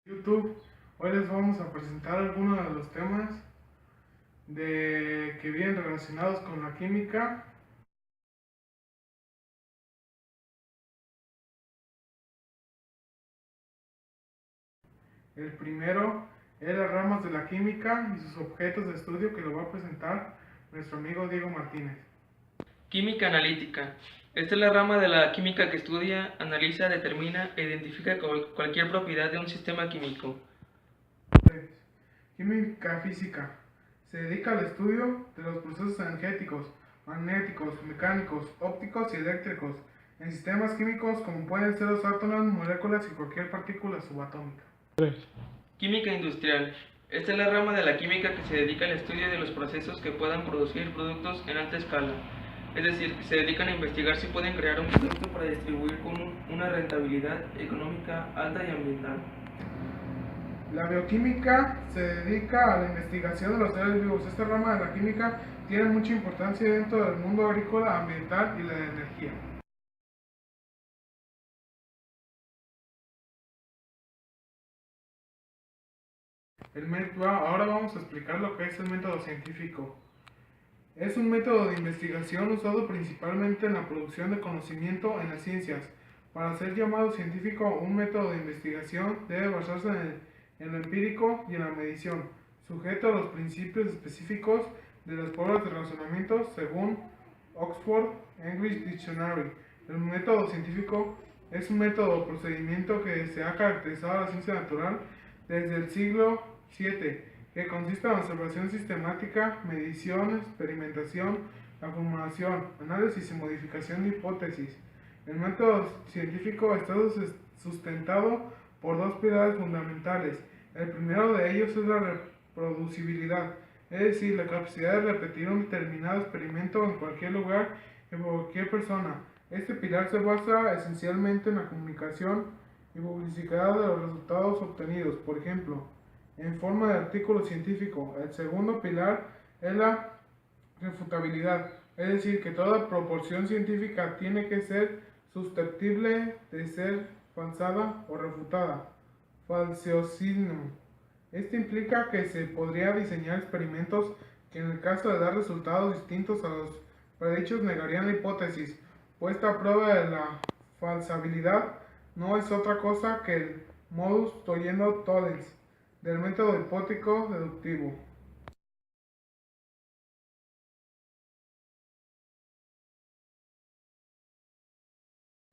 YouTube. Hoy les vamos a presentar algunos de los temas que vienen relacionados con la química. El primero es las ramas de la química y sus objetos de estudio, que lo va a presentar nuestro amigo Diego Martínez. Química analítica. Esta es la rama de la química que estudia, analiza, determina e identifica cualquier propiedad de un sistema químico. 3. Química física. Se dedica al estudio de los procesos energéticos, magnéticos, mecánicos, ópticos y eléctricos en sistemas químicos como pueden ser los átomos, moléculas y cualquier partícula subatómica. 3. Química industrial. Esta es la rama de la química que se dedica al estudio de los procesos que puedan producir productos en alta escala. Es decir, que se dedican a investigar si pueden crear un producto para distribuir con una rentabilidad económica alta y ambiental. La bioquímica se dedica a la investigación de los seres vivos. Esta rama de la química tiene mucha importancia dentro del mundo agrícola, ambiental y la energía. Ahora vamos a explicar lo que es el método científico. Es un método de investigación usado principalmente en la producción de conocimiento en las ciencias. Para ser llamado científico, un método de investigación debe basarse en lo empírico y en la medición, sujeto a los principios específicos de las pruebas de razonamiento según Oxford English Dictionary. El método científico es un método o procedimiento que se ha caracterizado a la ciencia natural desde el siglo VII, que consiste en observación sistemática, medición, experimentación, la formulación, análisis y modificación de hipótesis. El método científico está sustentado por dos pilares fundamentales. El primero de ellos es la reproducibilidad, es decir, la capacidad de repetir un determinado experimento en cualquier lugar y por cualquier persona. Este pilar se basa esencialmente en la comunicación y publicidad de los resultados obtenidos, por ejemplo, en forma de artículo científico. El segundo pilar es la refutabilidad, es decir, que toda proposición científica tiene que ser susceptible de ser falsada o refutada. Falsiosismo. Esto implica que se podría diseñar experimentos que en el caso de dar resultados distintos a los predichos negarían la hipótesis. Puesta a prueba de la falsabilidad no es otra cosa que el modus tollendo-tollens del método hipótico deductivo.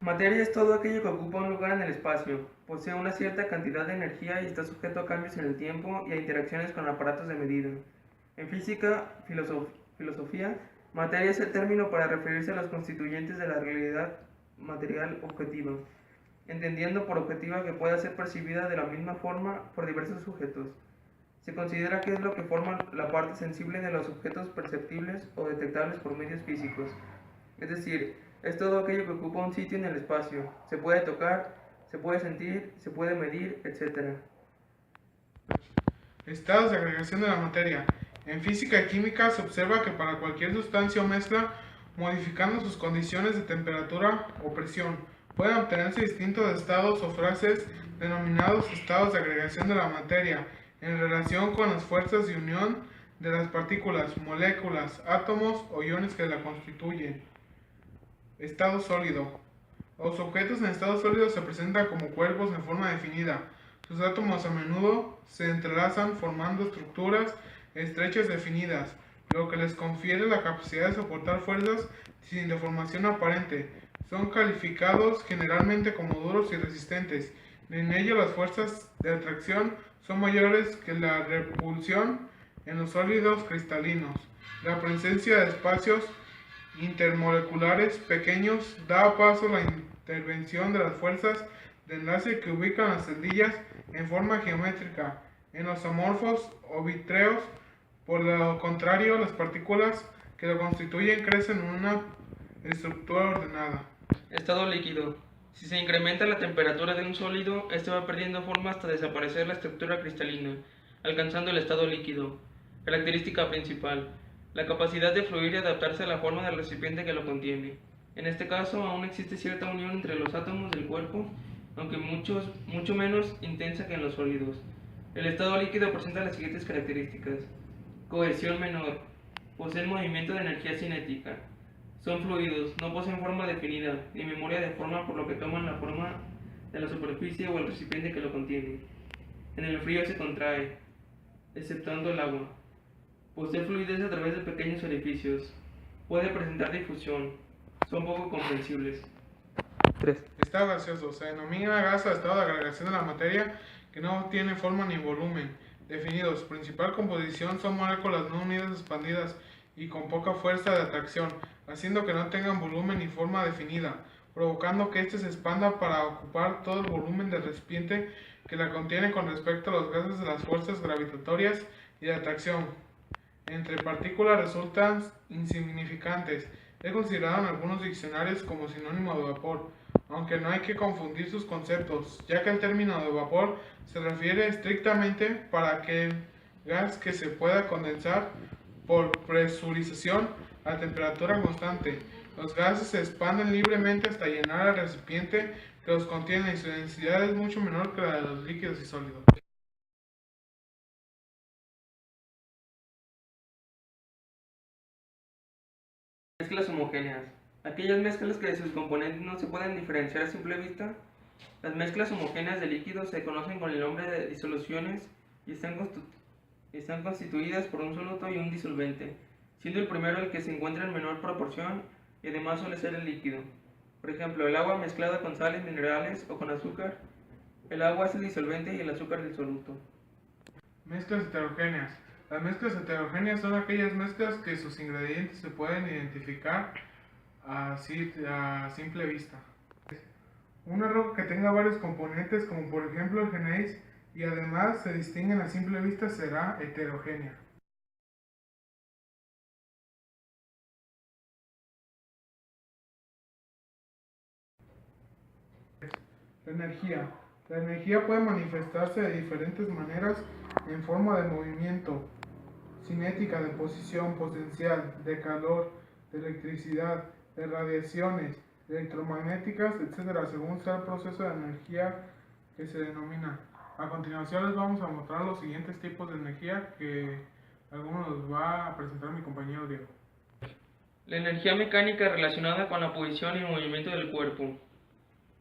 Materia es todo aquello que ocupa un lugar en el espacio, posee una cierta cantidad de energía y está sujeto a cambios en el tiempo y a interacciones con aparatos de medida. En física, filosofía, materia es el término para referirse a los constituyentes de la realidad material objetiva, entendiendo por objetiva que pueda ser percibida de la misma forma por diversos sujetos. Se considera que es lo que forma la parte sensible de los objetos perceptibles o detectables por medios físicos. Es decir, es todo aquello que ocupa un sitio en el espacio. Se puede tocar, se puede sentir, se puede medir, etc. Estados de agregación de la materia. En física y química se observa que para cualquier sustancia o mezcla, modificando sus condiciones de temperatura o presión, pueden obtenerse distintos estados o fases denominados estados de agregación de la materia, en relación con las fuerzas de unión de las partículas, moléculas, átomos o iones que la constituyen. Estado sólido. Los objetos en estado sólido se presentan como cuerpos en forma definida. Sus átomos a menudo se entrelazan formando estructuras estrechas definidas, lo que les confiere la capacidad de soportar fuerzas sin deformación aparente. Son calificados generalmente como duros y resistentes. En ello las fuerzas de atracción son mayores que la repulsión en los sólidos cristalinos. La presencia de espacios intermoleculares pequeños da paso a la intervención de las fuerzas de enlace que ubican las celdillas en forma geométrica en los amorfos o vítreos. Por lo contrario, las partículas que lo constituyen crecen en una estructura ordenada. Estado líquido. Si se incrementa la temperatura de un sólido, este va perdiendo forma hasta desaparecer la estructura cristalina, alcanzando el estado líquido. Característica principal: la capacidad de fluir y adaptarse a la forma del recipiente que lo contiene. En este caso, aún existe cierta unión entre los átomos del cuerpo aunque mucho menos intensa que en los sólidos. El estado líquido presenta las siguientes características. Cohesión menor. Poseen movimiento de energía cinética. Son fluidos, no poseen forma definida, ni memoria de forma, por lo que toman la forma de la superficie o el recipiente que lo contiene. En el frío se contrae, exceptuando el agua. Posee fluidez a través de pequeños orificios. Puede presentar difusión. Son poco comprensibles. 3. Estado gaseoso. Se denomina gas al estado de agregación de la materia que no tiene forma ni volumen definidos. Su principal composición son moléculas no unidas expandidas y con poca fuerza de atracción, haciendo que no tengan volumen ni forma definida, provocando que éste se expanda para ocupar todo el volumen del recipiente que la contiene con respecto a los gases de las fuerzas gravitatorias y de atracción entre partículas resultan insignificantes. Es considerado en algunos diccionarios como sinónimo de vapor, aunque no hay que confundir sus conceptos, ya que el término de vapor se refiere estrictamente para aquel gas que se pueda condensar por presurización a temperatura constante. Los gases se expanden libremente hasta llenar el recipiente que los contiene y su densidad es mucho menor que la de los líquidos y sólidos. Mezclas homogéneas. Aquellas mezclas que de sus componentes no se pueden diferenciar a simple vista. Las mezclas homogéneas de líquidos se conocen con el nombre de disoluciones y están constituidas por un soluto y un disolvente, siendo el primero el que se encuentra en menor proporción y además suele ser el líquido. Por ejemplo, el agua mezclada con sales minerales o con azúcar. El agua es el disolvente y el azúcar el soluto. Mezclas heterogéneas. Las mezclas heterogéneas son aquellas mezclas que sus ingredientes se pueden identificar a simple vista. Una roca que tenga varios componentes, como por ejemplo el gneis, y además se distinguen a simple vista, será heterogénea. La energía. La energía puede manifestarse de diferentes maneras en forma de movimiento, cinética, de posición, potencial, de calor, de electricidad, de radiaciones, electromagnéticas, etc., según sea el proceso de energía que se denomina. A continuación les vamos a mostrar los siguientes tipos de energía que algunos los va a presentar mi compañero Diego. La energía mecánica relacionada con la posición y movimiento del cuerpo.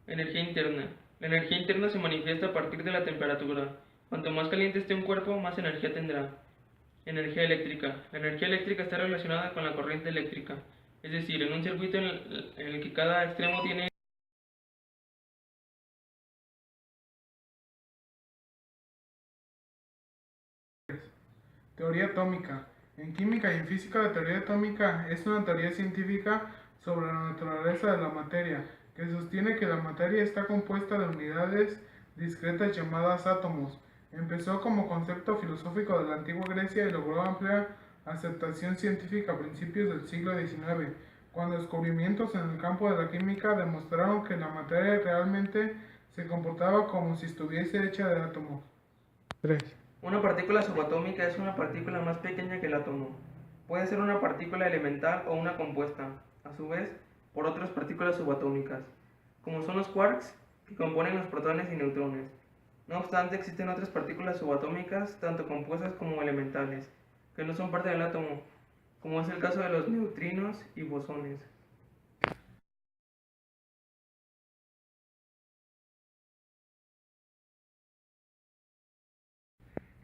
Energía interna. La energía interna se manifiesta a partir de la temperatura. Cuanto más caliente esté un cuerpo, más energía tendrá. Energía eléctrica. La energía eléctrica está relacionada con la corriente eléctrica, es decir, en un circuito en el que cada extremo tiene Teoría atómica. En química y en física, la teoría atómica es una teoría científica sobre la naturaleza de la materia, que sostiene que la materia está compuesta de unidades discretas llamadas átomos. Empezó como concepto filosófico de la antigua Grecia y logró amplia aceptación científica a principios del siglo XIX, cuando descubrimientos en el campo de la química demostraron que la materia realmente se comportaba como si estuviese hecha de átomos. 3. Una partícula subatómica es una partícula más pequeña que el átomo. Puede ser una partícula elemental o una compuesta, a su vez, por otras partículas subatómicas, como son los quarks, que componen los protones y neutrones. No obstante, existen otras partículas subatómicas, tanto compuestas como elementales, que no son parte del átomo, como es el caso de los neutrinos y bosones.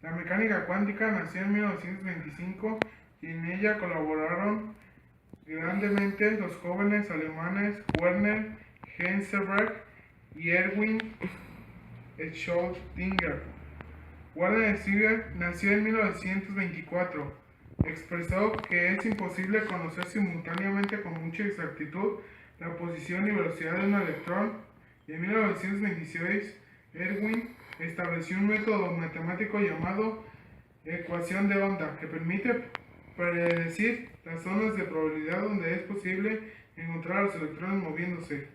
La mecánica cuántica nació en 1925 y en ella colaboraron grandemente los jóvenes alemanes Werner Heisenberg y Erwin Schrödinger. Werner Heisenberg nació en 1924. Expresó que es imposible conocer simultáneamente con mucha exactitud la posición y velocidad de un electrón, y en 1926 Erwin estableció un método matemático llamado ecuación de onda que permite predecir las zonas de probabilidad donde es posible encontrar a los electrones moviéndose.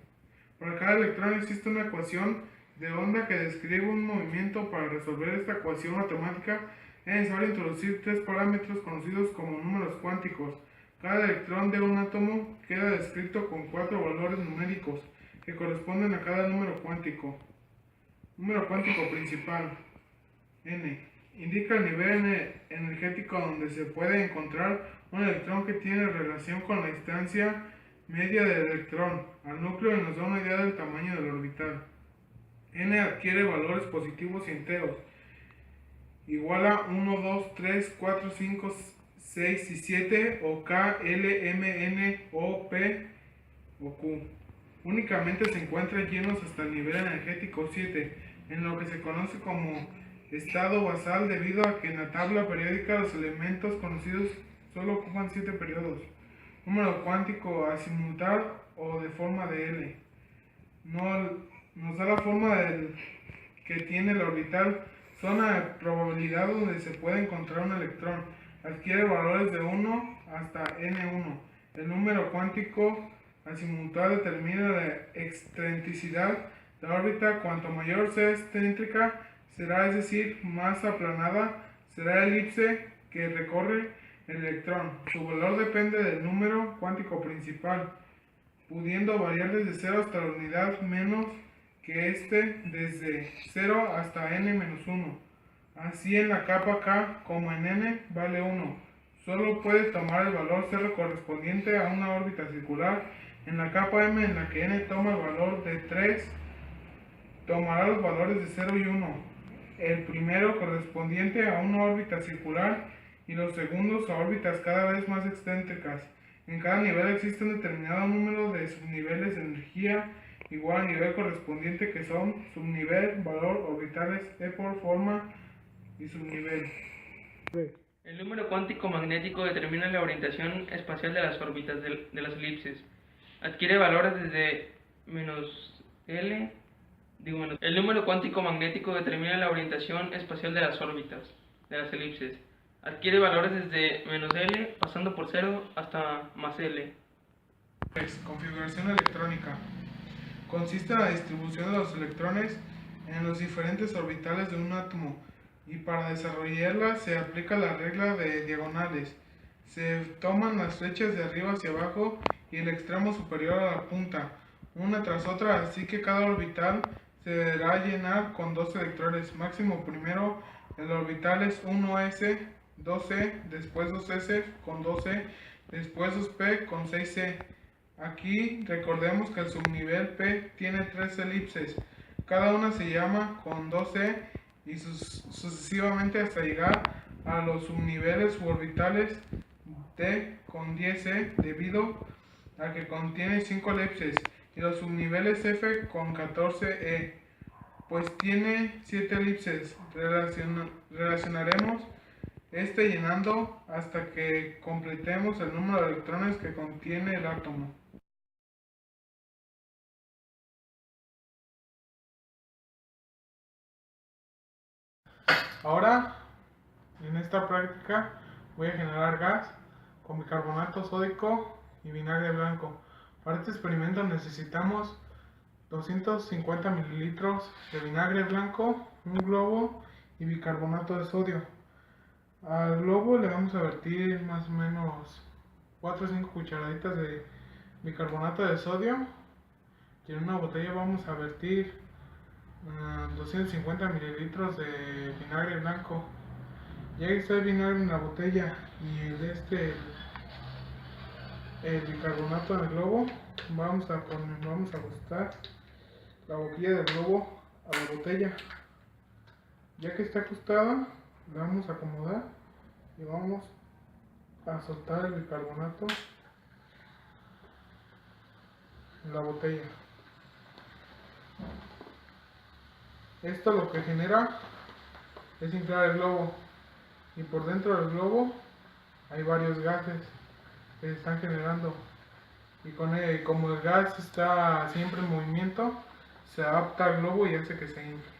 Para cada electrón existe una ecuación de onda que describe un movimiento. Para resolver esta ecuación matemática es necesario introducir tres parámetros conocidos como números cuánticos. Cada electrón de un átomo queda descrito con 4 valores numéricos que corresponden a cada número cuántico. Número cuántico principal. N. Indica el nivel energético donde se puede encontrar un electrón que tiene relación con la distancia media del electrón al núcleo y nos da una idea del tamaño del orbital. N adquiere valores positivos y enteros. Igual a 1, 2, 3, 4, 5, 6 y 7 o K, L, M, N, O, P o Q. Únicamente se encuentran llenos hasta el nivel energético 7, en lo que se conoce como estado basal, debido a que en la tabla periódica los elementos conocidos solo ocupan 7 periodos. Número cuántico azimutal o de forma de L. Nos da la forma que tiene el orbital, zona de probabilidad donde se puede encontrar un electrón. Adquiere valores de 1 hasta n1. El número cuántico azimutal determina la excentricidad de la órbita. Cuanto mayor sea excéntrica será, es decir, más aplanada, será el elipse que recorre el electrón. Su valor depende del número cuántico principal, pudiendo variar desde 0 hasta la unidad menos que este, desde 0 hasta n-1. Así en la capa K como en n vale 1. Solo puede tomar el valor 0 correspondiente a una órbita circular. En la capa M, en la que n toma el valor de 3, tomará los valores de 0 y 1. El primero correspondiente a una órbita circular y los segundos a órbitas cada vez más excéntricas. En cada nivel existe un determinado número de subniveles de energía igual al nivel correspondiente, que son subnivel, valor, orbitales, E por forma y subnivel. El número cuántico magnético determina la orientación espacial de las órbitas de las elipses. Adquiere valores desde El número cuántico magnético determina la orientación espacial de las órbitas de las elipses. Adquiere valores desde -L, pasando por 0 hasta más L. Configuración electrónica. Consiste en la distribución de los electrones en los diferentes orbitales de un átomo, y para desarrollarla se aplica la regla de diagonales. Se toman las flechas de arriba hacia abajo y el extremo superior a la punta, una tras otra, así que cada orbital se deberá llenar con 2 electrones máximo. Primero el orbital es 1s, 2e, después 2s con 2e, después 2p con 6e. Aquí recordemos que el subnivel P tiene 3 elipses, cada una se llama con 2e y sucesivamente hasta llegar a los subniveles suborbitales T con 10e, debido a que contiene 5 elipses, y los subniveles F con 14e, pues tiene 7 elipses. Relacionaremos este llenando hasta que completemos el número de electrones que contiene el átomo. Ahora, en esta práctica, voy a generar gas con bicarbonato sódico y vinagre blanco. Para este experimento necesitamos 250 mililitros de vinagre blanco, un globo y bicarbonato de sodio. Al globo le vamos a vertir más o menos 4 o 5 cucharaditas de bicarbonato de sodio, y en una botella vamos a vertir 250 mililitros de vinagre blanco. Ya que está el vinagre en la botella y el bicarbonato en el globo, vamos a ajustar la boquilla del globo a la botella. Ya que está ajustada, la vamos a acomodar y vamos a soltar el bicarbonato en la botella. Esto lo que genera es inflar el globo, y por dentro del globo hay varios gases que se están generando, y como el gas está siempre en movimiento, se adapta al globo y hace que se infle.